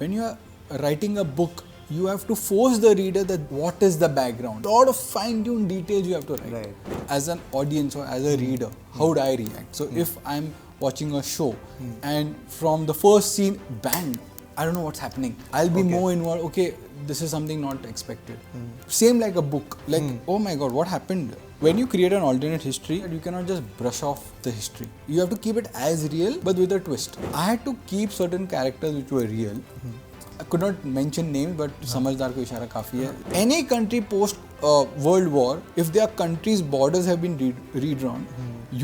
when you are writing a book, you have to force the reader that what is the background. A lot of fine-tuned details you have to write. Right. As an audience or as a reader, how would I react? So if I'm watching a show and from the first scene, bang, I don't know what's happening. I'll be more involved. Okay, this is something not expected. Same like a book. Like, oh my God, what happened? When you create an alternate history, you cannot just brush off the history. You have to keep it as real, but with a twist. I had to keep certain characters which were real. I could not mention names, but समझदार को इशारा काफी है. Any country post World War, if their country's borders have been redrawn,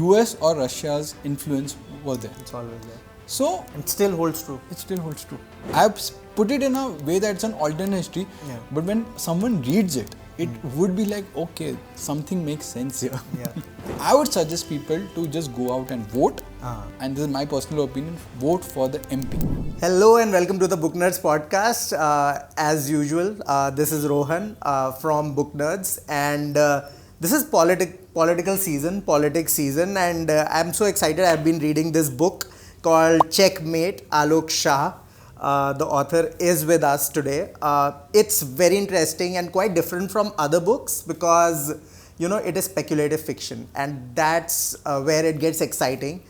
US or Russia's influence was there. It's always there. So it still holds true. It still holds true. I've put it in a way that it's an alternate history, but when someone reads it, it would be like, okay, something makes sense here. Yeah. I would suggest people to just go out and vote, and this is my personal opinion, vote for the MP. Hello and welcome to the Booknerds podcast. As usual, this is Rohan from Booknerds, and this is politics season, and I'm so excited. I've been reading this book called Checkmate, Alok Shah. The author is with us today. It's very interesting and quite different from other books because, it is speculative fiction, and that's where it gets exciting.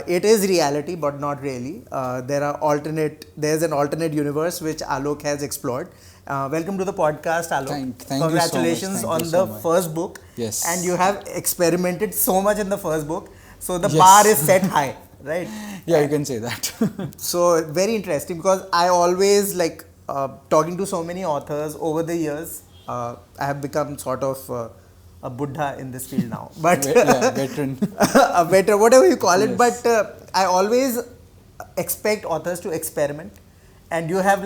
It is reality, but not really. There's an alternate universe which Alok has explored. Welcome to the podcast, Alok. Thank Congratulations you so much. on the first book. Yes. And you have experimented so much in the first book, so the bar is set high, right? Yeah, you can say that. So very interesting because I always like talking to so many authors over the years. I have become sort of a Buddha in this field now, but veteran, a veteran, whatever you call it. But I always expect authors to experiment, and you have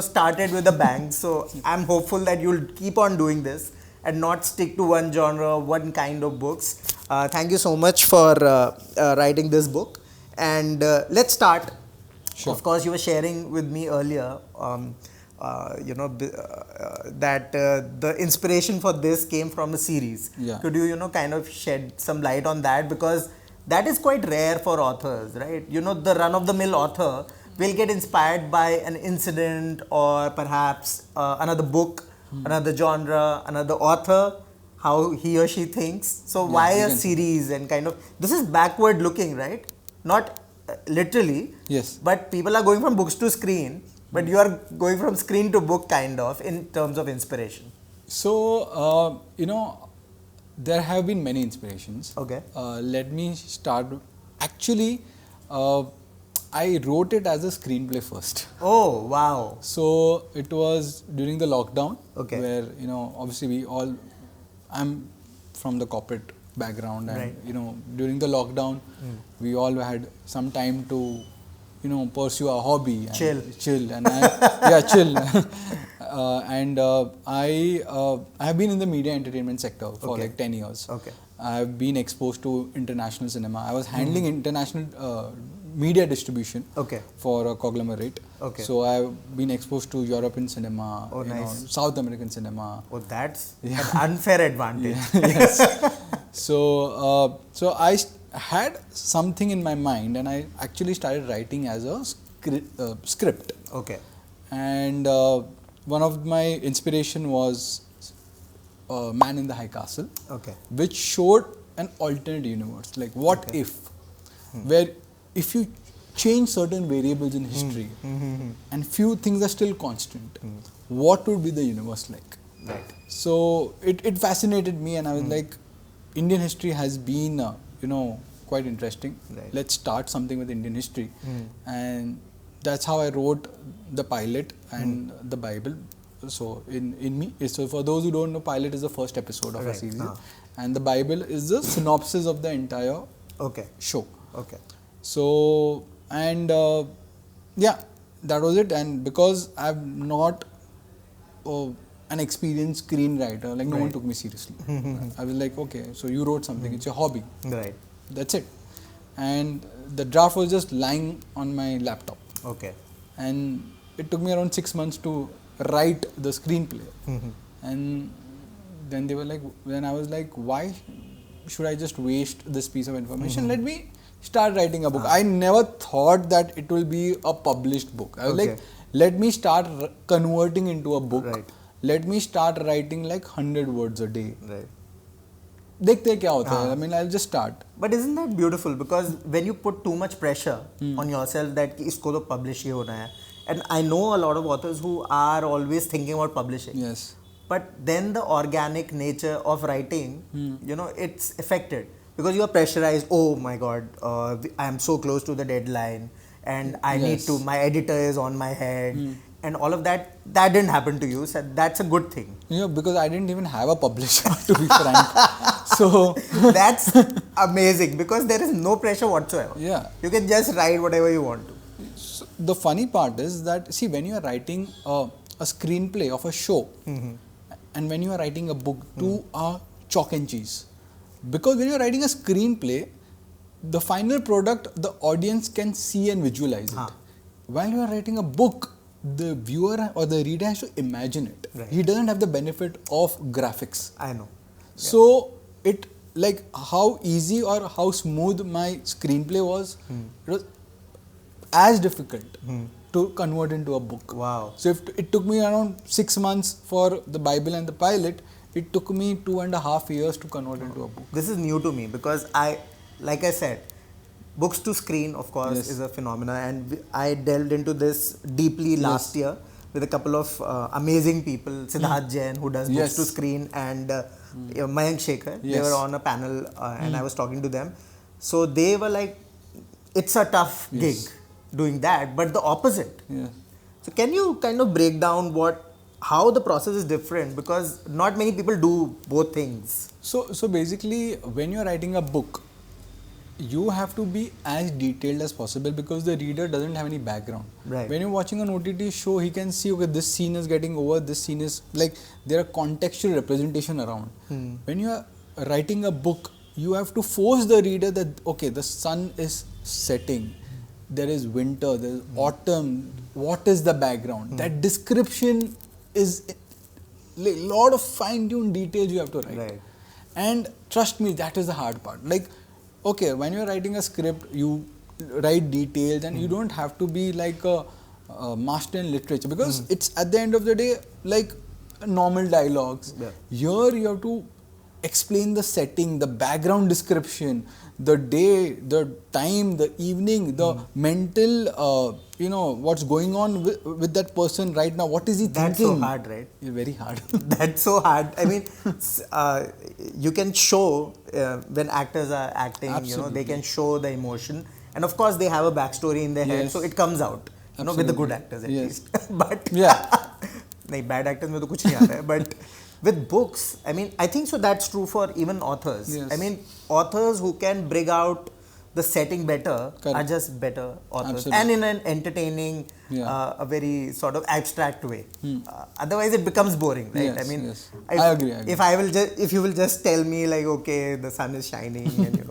started with a bang. So I'm hopeful that you'll keep on doing this and not stick to one genre, one kind of books. Thank you so much for writing this book. And let's start. Sure. Of course, you were sharing with me earlier, that the inspiration for this came from a series. Yeah. Could you, kind of shed some light on that? Because that is quite rare for authors, right? The run-of-the-mill author will get inspired by an incident or perhaps another book, another genre, another author, how he or she thinks. So why a series and kind of, this is backward looking, right? Not literally, yes, but people are going from books to screen, but you are going from screen to book kind of in terms of inspiration. So, there have been many inspirations. Okay. Let me start. Actually, I wrote it as a screenplay first. Oh, wow. So, it was during the lockdown, Okay. where, obviously I'm from the corporate background, and, Right. during the lockdown, we all had some time to, pursue our hobby. And chill. And chill. And I have been in the media entertainment sector for 10 years. Okay. I have been exposed to international cinema. I was handling international media distribution for a conglomerate. Okay. So I've been exposed to European cinema, nice. South American cinema. Oh, that's an unfair advantage. Yes. So I had something in my mind, and I actually started writing as a script. Okay. And one of my inspiration was Man in the High Castle, which showed an alternate universe, like what if, where if you change certain variables in history and few things are still constant, what would be the universe like? Right. So it fascinated me, and I was like, Indian history has been quite interesting. Right. Let's start something with Indian history. And that's how I wrote the pilot and the Bible. So so for those who don't know, pilot is the first episode of a series, and the Bible is the synopsis of the entire show. Okay. So, and that was it. And because I'm not an experienced screenwriter, like no one took me seriously. I was like, okay, so you wrote something, it's your hobby. Right. That's it. And the draft was just lying on my laptop. Okay. And it took me around 6 months to write the screenplay. And then then I was like, why should I just waste this piece of information? Let me start writing a book. I never thought that it will be a published book. I was like, let me start converting into a book. Right. Let me start writing like 100 words a day. Right. देखते हैं क्या होता है. I mean, I'll just start. But isn't that beautiful? Because when you put too much pressure on yourself that कि इसको तो publish ही होना है, and I know a lot of authors who are always thinking about publishing. Yes. But then the organic nature of writing, you know, it's affected because you are pressurized. Oh my God, I am so close to the deadline, and I need to. My editor is on my head, and all of that. That didn't happen to you. So that's a good thing. You know, because I didn't even have a publisher, to be frank. So that's amazing because there is no pressure whatsoever. Yeah. You can just write whatever you want to. So the funny part is that, see, when you are writing a screenplay of a show, and when you are writing a book, two are chalk and cheese. Because when you are writing a screenplay, the final product the audience can see and visualize it. While you are writing a book, the viewer or the reader has to imagine it. Right. He doesn't have the benefit of graphics. I know. So it, like, how easy or how smooth my screenplay was, it was as difficult to convert into a book. Wow. So if it took me around 6 months for the Bible and the pilot, it took me 2.5 years to convert into a book. This is new to me because like I said, books to screen, of course, is a phenomenon, and I delved into this deeply last year with a couple of amazing people, Siddharth Jain, who does books to screen, and Mayank Shekhar. They were on a panel and I was talking to them. So they were like, it's a tough gig doing that, but the opposite. So can you kind of break down how the process is different, because not many people do both things. So basically, when you're writing a book, you have to be as detailed as possible because the reader doesn't have any background. Right. When you're watching an OTT show, he can see, okay, this scene is getting over, this scene is, like, there are contextual representation around. When you are writing a book, you have to force the reader that, okay, the sun is setting, there is winter, there is autumn, what is the background? That description is a lot of fine-tuned details you have to write. Right. And trust me, that is the hard part. Like, okay, when you're writing a script, you write details and you don't have to be like a master in literature, because it's at the end of the day like normal dialogues. Here you have to explain the setting, the background description, the day, the time, the evening, the mental, what's going on with that person right now. What is he thinking? That's so hard, right? Yeah, very hard. That's so hard. I mean, you can show when actors are acting, they can show the emotion. And of course, they have a backstory in their head, so it comes out, with the good actors at least. But, bad actors mein to kuch nahi aata hai. But with books, I mean, I think so that's true for even authors. I mean, authors who can bring out the setting better are just better authors. And in an entertaining, a very sort of abstract way. Otherwise, it becomes boring, right? I mean, I agree. If you will just tell me like, okay, the sun is shining, and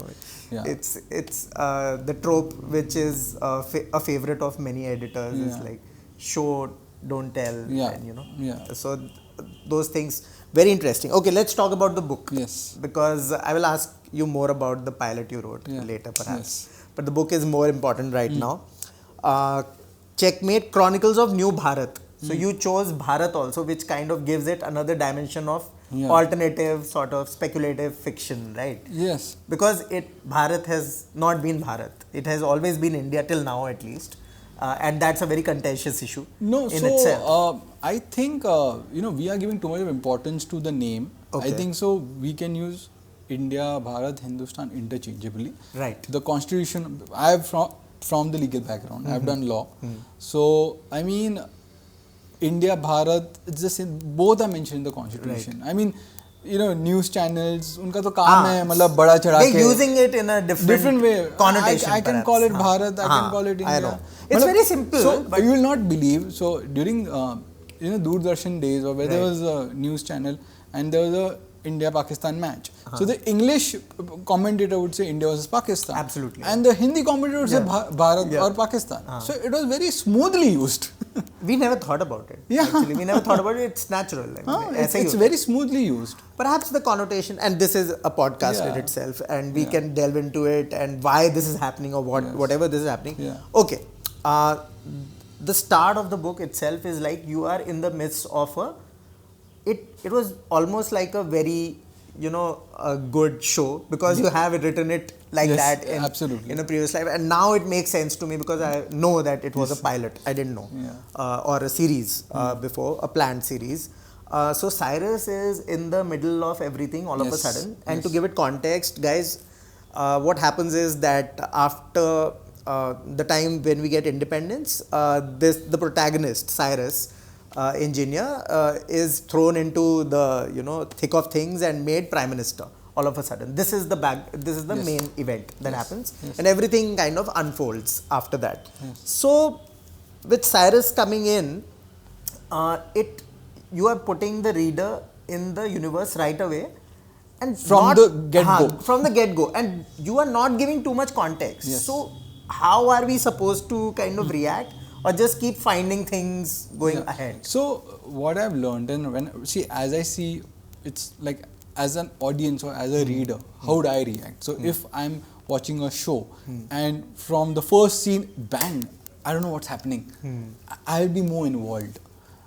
it's the trope which is a favorite of many editors is like show, don't tell, and so those things. Very interesting. Okay, let's talk about the book. Yes. Because I will ask you more about the pilot you wrote later, perhaps. But the book is more important right now. Checkmate, Chronicles of New Bharat. So you chose Bharat also, which kind of gives it another dimension of alternative, sort of speculative fiction, right? Yes. Because Bharat has not been Bharat. It has always been India till now, at least. And that's a very contentious issue in itself. I think, we are giving too much of importance to the name. I think so we can use India, Bharat, Hindustan interchangeably. Right. The constitution, I have from the legal background, I have done law. So, I mean, India, Bharat, it's the same, both are mentioned in the constitution. I mean, news channels, उनका तो काम है मतलब बड़ा चढ़ा के. They're using it in a different way. Connotation. I can call it Bharat, I can call it India. I know. It's very simple. So you will not believe. So during Doordarshan days, or where there was a news channel and there was a India-Pakistan match. So the English commentator would say India versus Pakistan. Absolutely. And the Hindi commentator would say Bharat or Pakistan. So it was very smoothly used. We never thought about it. Actually, we never thought about it. It's natural. It's very smoothly used. Perhaps the connotation, and this is a podcast in itself, and we can delve into it and why this is happening or whatever this is happening. Okay. the start of the book itself is like you are in the midst of it was almost like a very a good show because you have written it like Yes, that absolutely. in a previous life, and now it makes sense to me because I know that it was a pilot. I didn't know. Or a series before, a planned series. So Cyrus is in the middle of everything all of a sudden, and to give it context, guys, what happens is that after the time when we get independence, the protagonist Cyrus, engineer, is thrown into the thick of things and made prime minister all of a sudden. This is the main event that happens, and everything kind of unfolds after that. So with Cyrus coming in, you are putting the reader in the universe right away, and From the get-go. From the get-go, and you are not giving too much context. So how are we supposed to kind of react, or just keep finding things going ahead? So what I've learned, and as I see, it's like as an audience or as a reader, how would I react? So if I'm watching a show and from the first scene, bang, I don't know what's happening. I'll be more involved.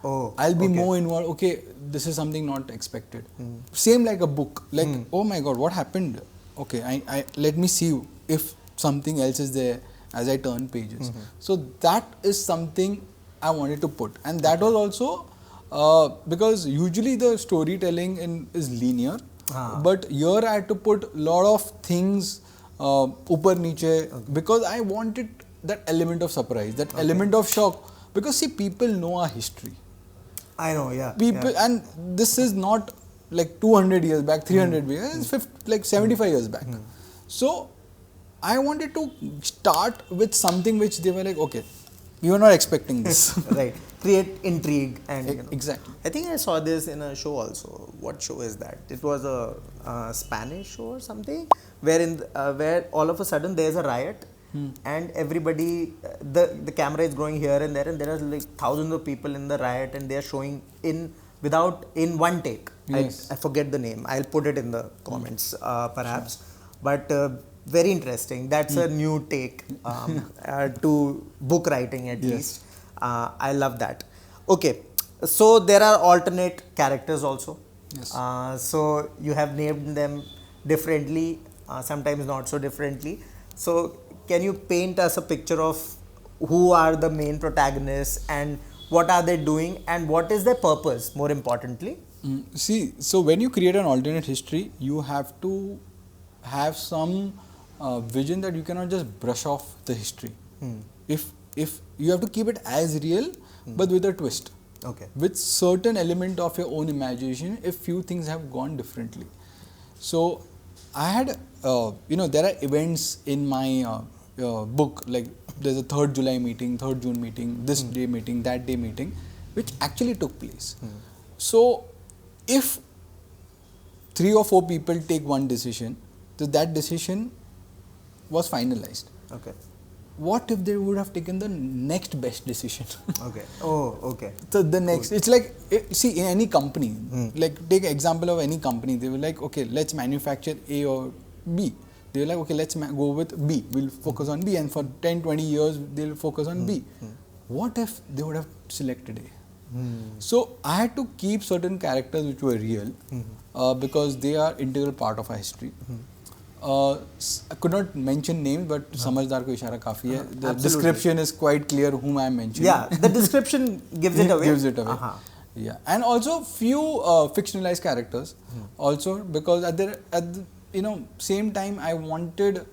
I'll be more involved. Okay, this is something not expected. Same like a book. Like, oh my God, what happened? Okay, I let me see if something else is there as I turn pages. So that is something I wanted to put, and that was also because usually the storytelling is linear, but here I had to put a lot of things upar niche because I wanted that element of surprise, that element of shock. Because see, people know our history. I know, People, and this is not like 200 years back, 300 years, it's like 75 years back. So I wanted to start with something which they were like, okay, we were not expecting this. Right. Create intrigue and Exactly. I think I saw this in a show also. What show is that? It was a Spanish show or something where all of a sudden there's a riot. And everybody, the camera is going here and there are like thousands of people in the riot, and they are showing in one take. I forget the name. I'll put it in the comments perhaps. But very interesting. That's a new take to book writing at least. I love that. Okay, so there are alternate characters also. So you have named them differently, sometimes not so differently. So can you paint us a picture of who are the main protagonists and what are they doing and what is their purpose, more importantly? See, so when you create an alternate history, you have to have some vision that you cannot just brush off the history. If you have to keep it as real, but with a twist. With certain element of your own imagination, if few things have gone differently. So I had, there are events in my book, like there's a 3rd July meeting, 3rd June meeting, this day meeting, that day meeting, which actually took place. So if 3 or 4 people take one decision, so that decision was finalized. What if they would have taken the next best decision? So the next, it's like, see, in any company, like take an example of any company, they were like, okay, let's manufacture A or B. They were like, okay, let's go with B. We'll focus on B, and for 10, 20 years, they'll focus on B. What if they would have selected A? So I had to keep certain characters which were real because they are integral part of our history. I could not mention names, but समझदार को इशारा काफी है. The description is quite clear whom I am mentioning. Yeah, the description gives it away. Yeah, and also few fictionalized characters also, because at the same time I wanted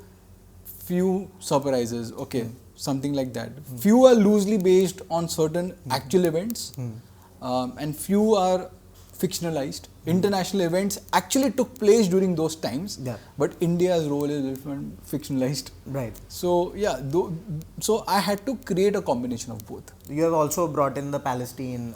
few surprises. Something like that. Few are loosely based on certain actual events, and few are fictionalized. International events actually took place during those times, but India's role is different, fictionalized. So so I had to create a combination of both. You have also brought in the Palestine,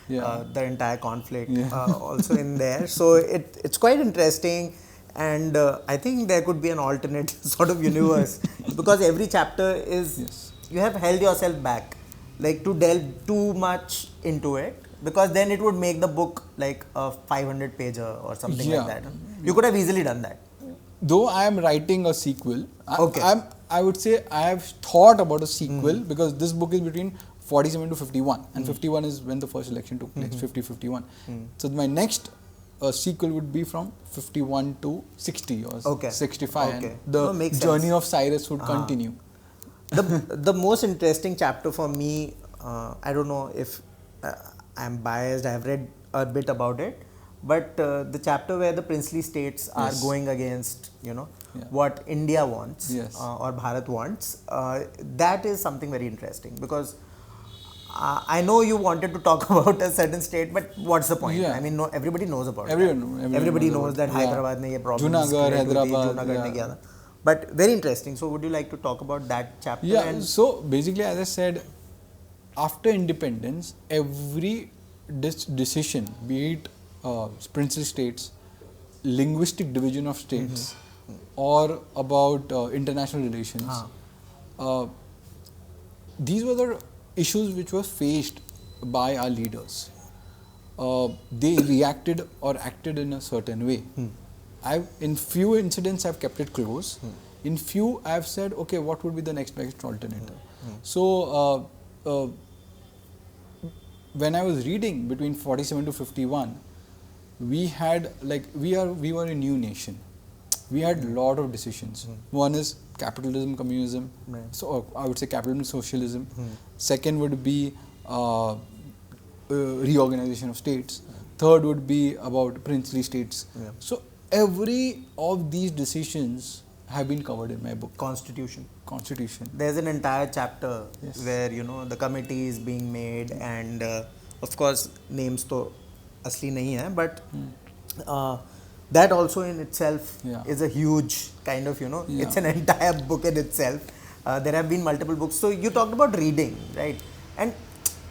the entire conflict also in there. So it's quite interesting, and I think there could be an alternate sort of universe because every chapter is you have held yourself back, like to delve too much into it. Because then it would make the book like a 500 pager or something like that. You could have easily done that. Though I am writing a sequel, I would say I have thought about a sequel because this book is between 47 to 51, and 51 is when the first election took place, 50-51. So my next sequel would be from 51 to 60 or 65, and the journey of Cyrus would continue. The most interesting chapter for me, I don't know if I'm biased, I've read a bit about it, but the chapter where the princely states are going against, what India wants or Bharat wants, that is something very interesting, because I know you wanted to talk about a certain state, but what's the point? I mean, everybody knows about it. Everybody knows that Hyderabad ne ye problems Junagadh ne kiya. But very interesting. So would you like to talk about that chapter? Yeah, so basically, as I said, after independence, every decision, be it princely states, linguistic division of states, or about international relations, these were the issues which were faced by our leaders. They reacted or acted in a certain way. In few incidents, I've kept it close. In few, I've said, okay, what would be the next best alternative? So, when I was reading between 47 to 51, we had we were a new nation. We had a lot of decisions. One is capitalism, communism. So I would say capitalism, socialism. Second would be reorganization of states. Third would be about princely states. So every of these decisions have been covered in my book. Constitution. There's an entire chapter where the committee is being made, and of course names to asli nahi hai, but that also in itself is a huge kind of it's an entire book in itself. There have been multiple books. So you talked about reading, right? And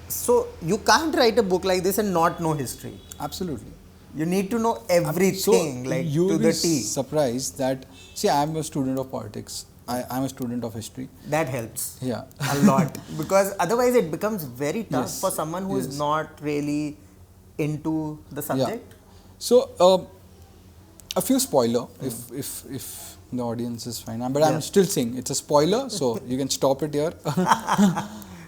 so you can't write a book like this and not know history. Absolutely. You need to know everything, to the T. You'll be surprised that, see, I'm a student of politics. I'm a student of history. That helps. Yeah. A lot. Because otherwise it becomes very tough for someone who is not really into the subject. So, a few spoiler, if the audience is fine. But I'm still saying it's a spoiler, so you can stop it here.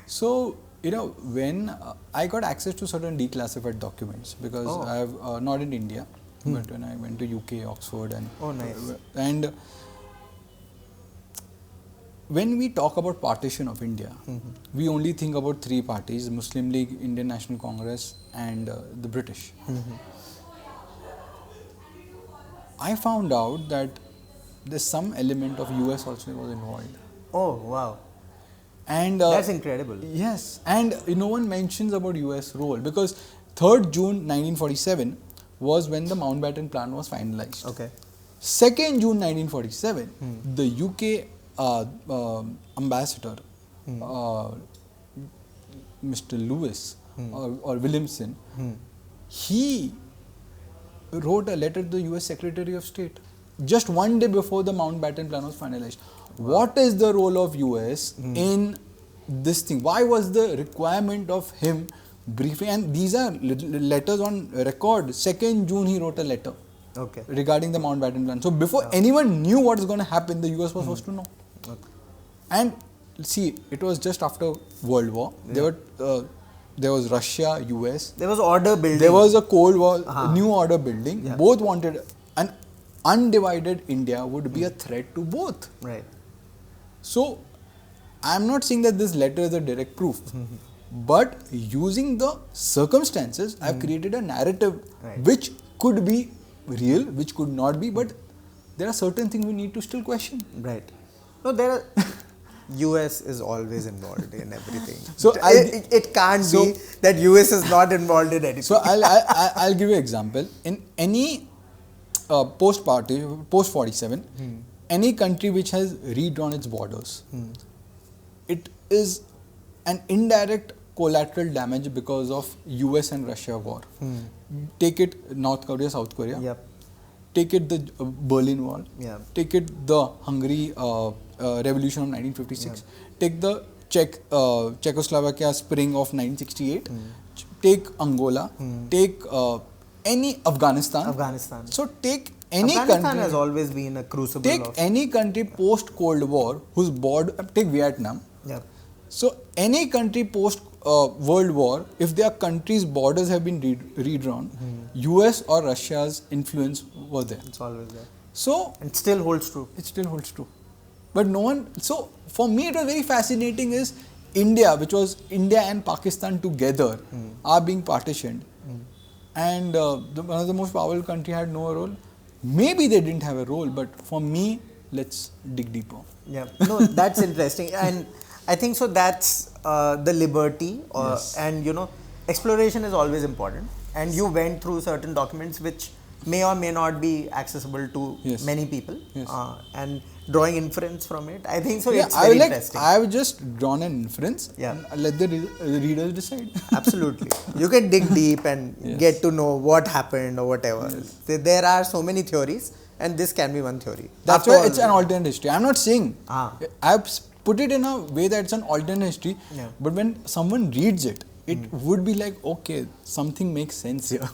So, when I got access to certain declassified documents, because I have not in India, but when I went to UK, Oxford, and when we talk about partition of India, we only think about three parties: Muslim League, Indian National Congress, and the British. I found out that there's some element of US also was involved. Oh, wow. And that's incredible. Yes, and no one mentions about US role, because 3rd June 1947 was when the Mountbatten Plan was finalized. 2nd June 1947, the UK ambassador, Mr. Lewis or Williamson, he wrote a letter to the US Secretary of State just one day before the Mountbatten Plan was finalized. What is the role of US in this thing? Why was the requirement of him briefing? And these are letters on record. 2nd June he wrote a letter regarding the Mountbatten Plan. So before anyone knew what was going to happen, the US was supposed to know. And see, it was just after World War. There was Russia, US. There was order building. There was a Cold War, new order building. Both wanted an undivided India would be a threat to both. Right. So, I am not saying that this letter is a direct proof, but using the circumstances, I have created a narrative which could be real, which could not be, but there are certain things we need to still question. Right. No, there are. US is always involved in everything. So it can't be that US is not involved in anything. So I'll give you an example. In any post 47, any country which has redrawn its borders, it is an indirect collateral damage because of US and Russia war. Take it North Korea, South Korea. Take it the Berlin Wall. Take it the Hungary revolution of 1956. Take the Czechoslovakia spring of 1968. Take Angola. Take any Afghanistan. So take any Afghanistan country. has always been a crucible. Take any country post Cold War whose border. Take Vietnam. So any country post world war, if their country's borders have been redrawn, US or Russia's influence were there. It's always there. So it still holds true. It still holds true. But no one. So for me, it was very fascinating. Is India, which was India and Pakistan together, are being partitioned, and one of the most powerful country had no role. Maybe they didn't have a role, but for me, let's dig deeper. Yeah, no, that's interesting, and I think so. That's the liberty, and exploration is always important. And you went through certain documents which may or may not be accessible to many people, and drawing inference from it. I think so. It's very interesting. I've just drawn an inference. And let the readers decide. Absolutely, you can dig deep and get to know what happened or whatever. There are so many theories. And this can be one theory. That's why it's an alternate history. I'm not saying. I've put it in a way that it's an alternate history. But when someone reads it, it would be like, okay, something makes sense here.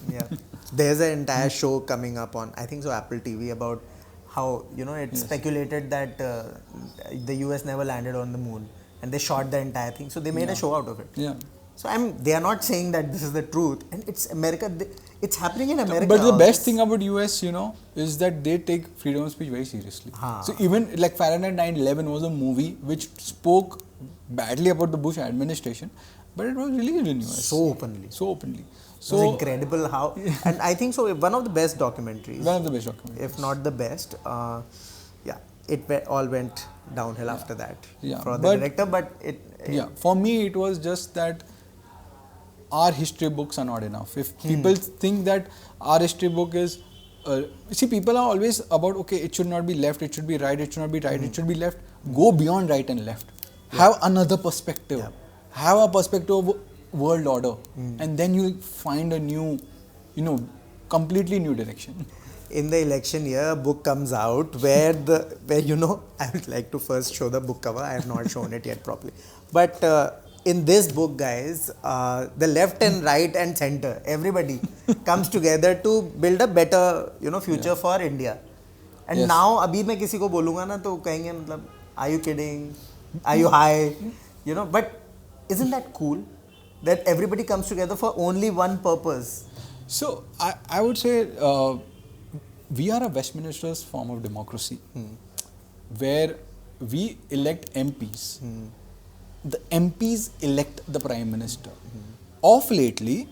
There's an entire show coming up on, I think so, Apple TV about how, it's speculated that the US never landed on the moon. And they shot the entire thing. So they made a show out of it. So they are not saying that this is the truth. And it's America. It's happening in America. But the best thing about US, is that they take freedom of speech very seriously. So even like Fahrenheit 9/11 was a movie which spoke badly about the Bush administration, but it was released in US. So openly. So it's incredible how, and I think so, one of the best documentaries. One of the best documentaries. If not the best. It all went downhill after that for the director, but for me it was just that our history books are not enough. If people think that our history book is, people are always about, okay, it should not be left, it should be right, it should not be right, it should be left. Go beyond right and left. Have another perspective. Have a perspective of world order. And then you'll find a new, completely new direction. In the election year, a book comes out where I would like to first show the book cover. I have not shown it yet properly. But in this book, guys, the left and right and center, everybody comes together to build a better, future for India. And now, abhi मैं किसी को बोलूँगा ना तो कहेंगे मतलब, are you kidding? Are you high? But isn't that cool that everybody comes together for only one purpose? So I would say we are a Westminster's form of democracy, where we elect MPs. The MPs elect the Prime Minister. Of lately,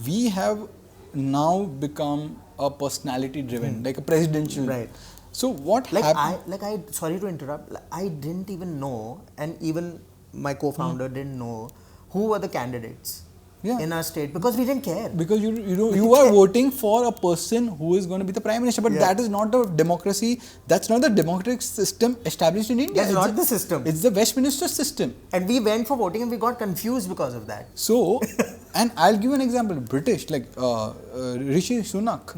we have now become a personality driven, like a presidential. Right. So what happened? Sorry to interrupt. I didn't even know, and even my co-founder didn't know who were the candidates in our state, because we didn't care. Because you are voting for a person who is going to be the Prime Minister, but that is not a democracy. That's not the democratic system established in India. That's not the system. It's the Westminster system. And we went for voting and we got confused because of that. So, and I'll give an example. British, like Rishi Sunak,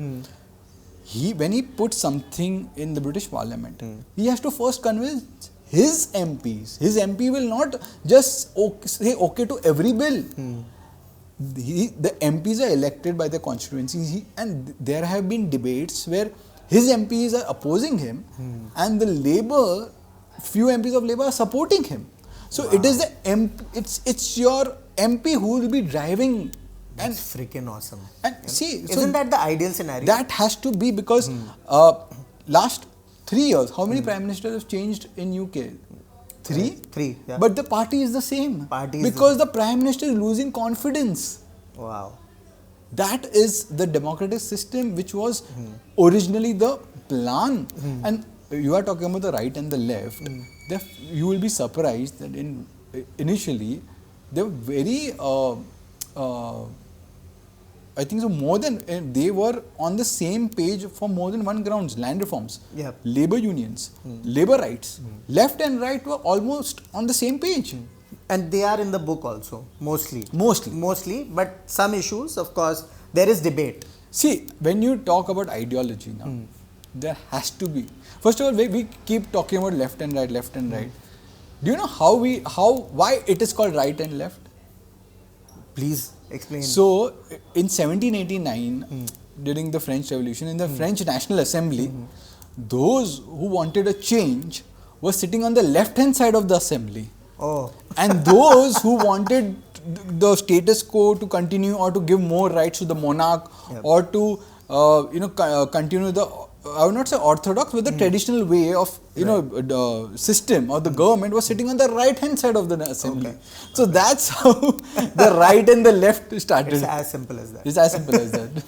when he puts something in the British Parliament, he has to first convince his MPs. His MP will not just say okay to every bill. The MPs are elected by the constituencies, and there have been debates where his MPs are opposing him, and the few MPs of Labour are supporting him. So it is it's your MP who will be driving. That's freaking awesome. And see, isn't that the ideal scenario? That has to be, because last 3 years, how many prime ministers have changed in UK? Three. Yeah. But the party is the same. Because the prime minister is losing confidence. Wow. That is the democratic system which was originally the plan. And you are talking about the right and the left. You will be surprised that initially they were very I think so they were on the same page for more than one grounds. Land reforms, labor unions, labor rights, left and right were almost on the same page. And they are in the book also, mostly, but some issues, of course, there is debate. See, when you talk about ideology now, there has to be. First of all, we keep talking about left and right. Do you know why it is called right and left? Please explain. So, in 1789, during the French Revolution, in the French National Assembly, those who wanted a change were sitting on the left-hand side of the assembly. Oh. And those who wanted the status quo to continue, or to give more rights to the monarch, or to continue the, I would not say orthodox, but the traditional way of the system or the government was sitting on the right hand side of the assembly. So that's how the right and the left started. It's as simple as that. It's as simple as that.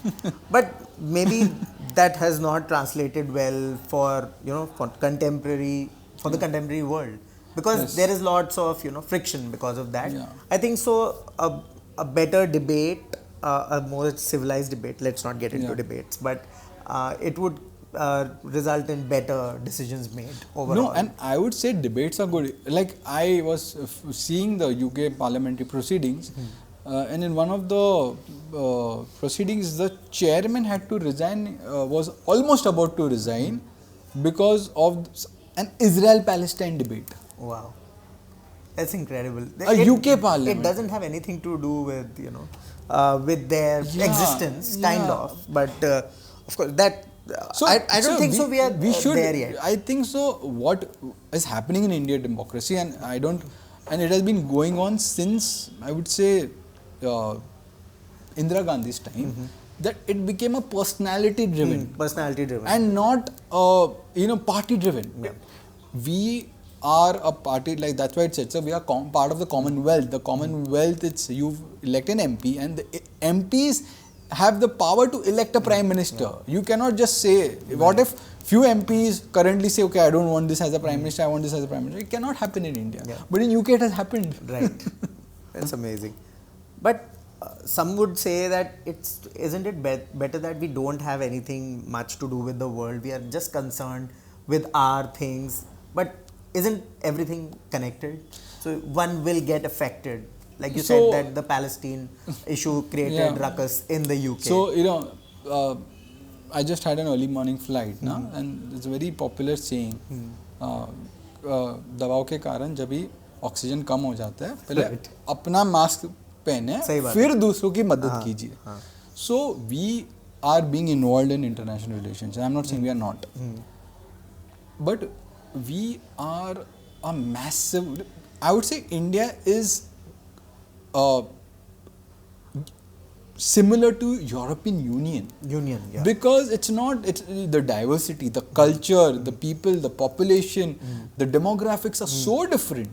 But maybe that has not translated well for the contemporary world, because there is lots of friction because of that. I think so. A better debate, a more civilized debate. Let's not get into debates, but it would result in better decisions made overall. No, and I would say debates are good. Like I was seeing the UK parliamentary proceedings, and in one of the proceedings, the chairman had to resign, was almost about to resign because of an Israel-Palestine debate. Wow, that's incredible. UK parliament. It doesn't have anything to do with with their existence, kind of. But of course, that. So, I don't think so. We should there yet. I think so. What is happening in Indian democracy, and it has been going on since, I would say, Indira Gandhi's time, that it became a personality driven, and not party driven. Yeah. We are a party, like that's why it said so. We are part of the Commonwealth. The Commonwealth, it's you elect an MP, and the MPs have the power to elect a prime minister. You cannot just say, what if few MPs currently say, okay, I don't want this as a prime minister, I want this as a prime minister. It cannot happen in India. But in UK it has happened. Right. That's amazing. But some would say that isn't it better that we don't have anything much to do with the world? We are just concerned with our things. But isn't everything connected? So one will get affected. Like you said, that the Palestine issue created ruckus in the UK. So, I just had an early morning flight, and it's a very popular saying, दबाव के कारण जब भी oxygen कम हो जाता है, पहले अपना मास्क पहने, फिर दूसरों की मदद कीजिए. So, we are being involved in international relations. I'm not saying we are not. But we are a massive, I would say India is similar to European Union. Because it's the diversity, the culture, the people, the population, the demographics are so different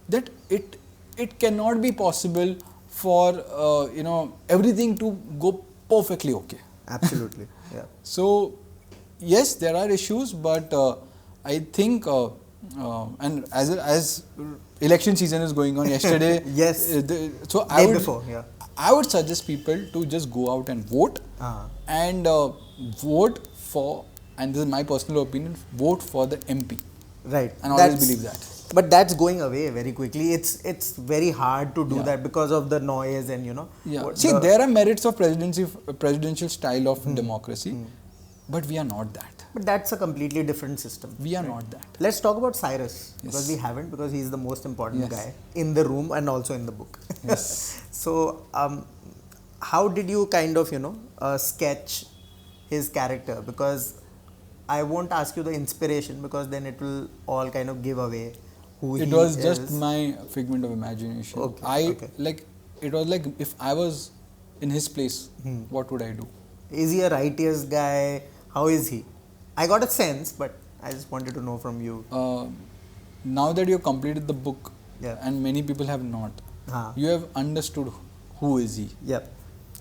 that it cannot be possible for everything to go perfectly okay. Absolutely. Yeah. So yes, there are issues, but I think and as election season is going on, yesterday I would suggest people to just go out and vote, and vote for, and this is my personal opinion, vote for the MP. Right. And always believe that. But that's going away very quickly. It's very hard to do that because of the noise and See, there are merits of presidential style of democracy, but we are not that. But that's a completely different system. We are not that. Let's talk about Cyrus, because we haven't, because he's the most important guy in the room and also in the book. Yes. So, how did you kind of, sketch his character? Because I won't ask you the inspiration, because then it will all kind of give away who he is. It was just my figment of imagination. It was like if I was in his place, what would I do? Is he a righteous guy? How is he? I got a sense, but I just wanted to know from you. Now that you have completed the book, and many people have not, you have understood who is he. Yep.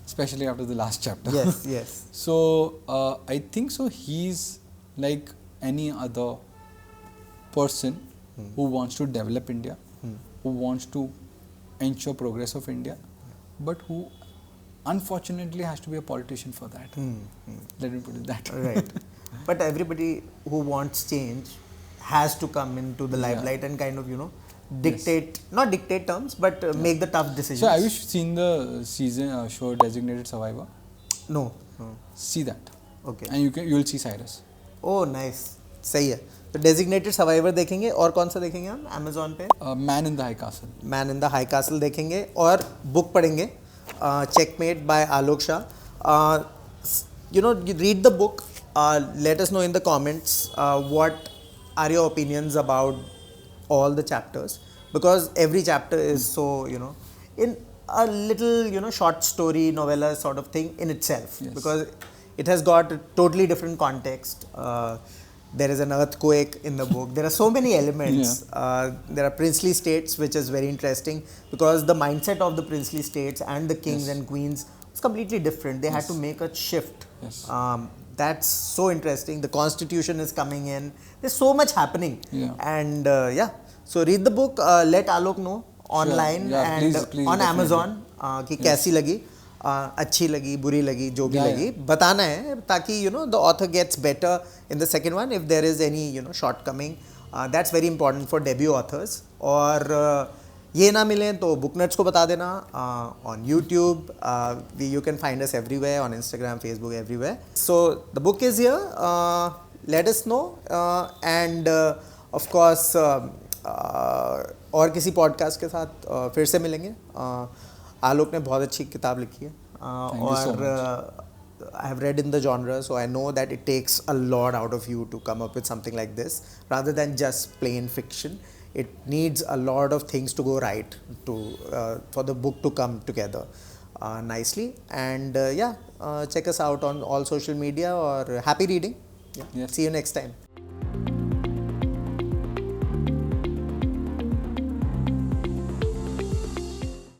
Especially after the last chapter. Yes. So, I think so he's like any other person who wants to develop India, who wants to ensure progress of India, but who unfortunately has to be a politician for that. Let me put it that way. Right. But everybody who wants change has to come into the limelight and kind of, dictate, not dictate terms, but make the tough decisions. So, have you seen the season show Designated Survivor? No. See that. Okay. And you will see Cyrus. Oh, nice. सही है. तो Designated Survivor देखेंगे और कौन सा देखेंगे हम Amazon पे? Man in the High Castle. Man in the High Castle देखेंगे और book पढ़ेंगे. Checkmate by Alok Shah. You read the book. Let us know in the comments what are your opinions about all the chapters, because every chapter is so, in a little, short story novella sort of thing in itself, Yes. because it has got a totally different context. There is an earthquake in the book. There are so many elements. There are princely states, which is very interesting because the mindset of the princely states and the kings and queens is completely different. They had to make a shift. Yes. That's so interesting. The constitution is coming in. There's so much happening. Yeah. And so read the book. Let Alok know online Yeah, and please, on definitely. Amazon कि कैसी लगी, अच्छी लगी, बुरी लगी, जो भी लगी बताना है, ताकि the author gets better in the second one if there is any shortcoming. That's very important for debut authors. और ये ना मिले तो Booknerds को बता देना on YouTube. You can find us everywhere on Instagram, Facebook, everywhere. So the book is here. Let us know and of course और किसी पॉडकास्ट के साथ फिर से मिलेंगे. आलोक ने बहुत अच्छी किताब लिखी है और I have read in the genre, so I know that it takes a lot out of you to come up with something like this rather than just plain fiction. It needs a lot of things to go right for the book to come together nicely. And check us out on all social media or happy reading. Yes. See you next time.